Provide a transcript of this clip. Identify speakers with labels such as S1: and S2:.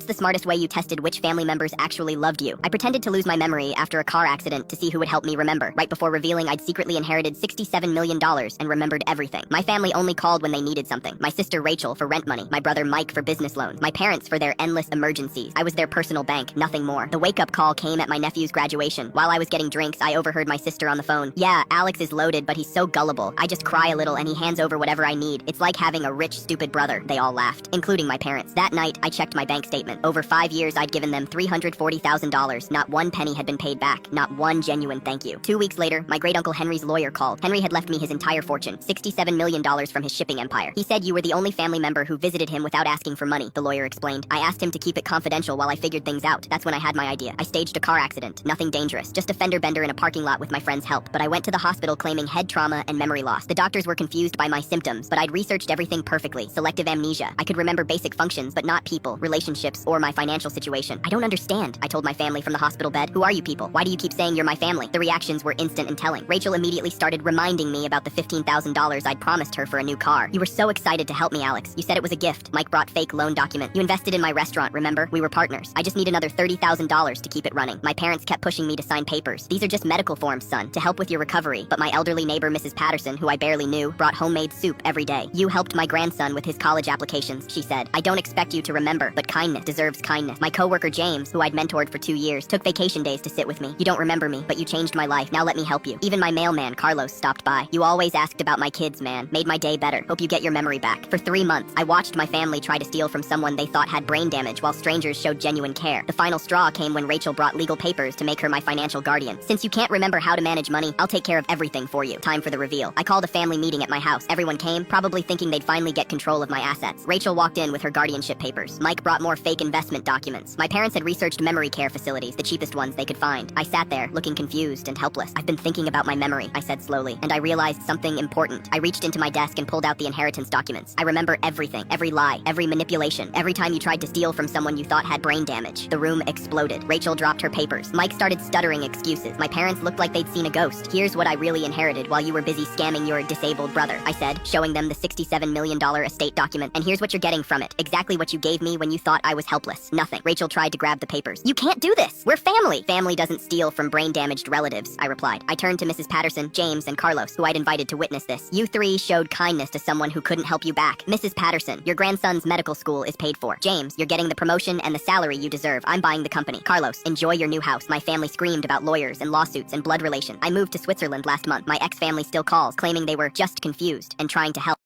S1: the smartest way you tested which family members actually loved you? I pretended to lose my memory after a car accident to see who would help me remember, right before revealing I'd secretly inherited $67 million and remembered everything. My family only called when they needed something. My sister Rachel for rent money, my brother Mike for business loans, my parents for their endless emergencies. I was their personal bank, nothing more. The wake-up call came at my nephew's graduation. While I was getting drinks, I overheard my sister on the phone. Yeah, Alex is loaded, but he's so gullible. I just cry a little and he hands over whatever I need. It's like having a rich, stupid brother. They all laughed, including my parents. That night, I checked my bank statement. Over 5 years, I'd given them $340,000. Not one penny had been paid back. Not one genuine thank you. 2 weeks later, my great-uncle Henry's lawyer called. Henry had left me his entire fortune, $67 million from his shipping empire. He said you were the only family member who visited him without asking for money, the lawyer explained. I asked him to keep it confidential while I figured things out. That's when I had my idea. I staged a car accident. Nothing dangerous. Just a fender bender in a parking lot with my friend's help. But I went to the hospital claiming head trauma and memory loss. The doctors were confused by my symptoms, but I'd researched everything perfectly. Selective amnesia. I could remember basic functions, but not people, relationships, or my financial situation. I don't understand, I told my family from the hospital bed. Who are you people? Why do you keep saying you're my family? The reactions were instant and telling. Rachel immediately started reminding me about the $15,000 I'd promised her for a new car. You were so excited to help me, Alex. You said it was a gift. Mike brought fake loan document. You invested in my restaurant, remember? We were partners. I just need another $30,000 to keep it running. My parents kept pushing me to sign papers. These are just medical forms, son, to help with your recovery. But my elderly neighbor, Mrs. Patterson, who I barely knew, brought homemade soup every day. You helped my grandson with his college applications, she said. I don't expect you to remember, but kindness deserves kindness. My coworker James, who I'd mentored for 2 years, took vacation days to sit with me. You don't remember me, but you changed my life. Now let me help you. Even my mailman, Carlos, stopped by. You always asked about my kids, man. Made my day better. Hope you get your memory back. For 3 months, I watched my family try to steal from someone they thought had brain damage while strangers showed genuine care. The final straw came when Rachel brought legal papers to make her my financial guardian. Since you can't remember how to manage money, I'll take care of everything for you. Time for the reveal. I called a family meeting at my house. Everyone came, probably thinking they'd finally get control of my assets. Rachel walked in with her guardianship papers. Mike brought more fake investment documents. My parents had researched memory care facilities, the cheapest ones they could find. I sat there, looking confused and helpless. I've been thinking about my memory, I said slowly, and I realized something important. I reached into my desk and pulled out the inheritance documents. I remember everything, every lie, every manipulation, every time you tried to steal from someone you thought had brain damage. The room exploded. Rachel dropped her papers. Mike started stuttering excuses. My parents looked like they'd seen a ghost. Here's what I really inherited while you were busy scamming your disabled brother, I said, showing them the $67 million estate document. And here's what you're getting from it. Exactly what you gave me when you thought I was helpless. Nothing. Rachel tried to grab the papers. You can't do this. We're family. Family doesn't steal from brain-damaged relatives, I replied. I turned to Mrs. Patterson, James, and Carlos, who I'd invited to witness this. You three showed kindness to someone who couldn't help you back. Mrs. Patterson, your grandson's medical school is paid for. James, you're getting the promotion and the salary you deserve. I'm buying the company. Carlos, enjoy your new house. My family screamed about lawyers and lawsuits and blood relation. I moved to Switzerland last month. My ex-family still calls, claiming they were just confused and trying to help.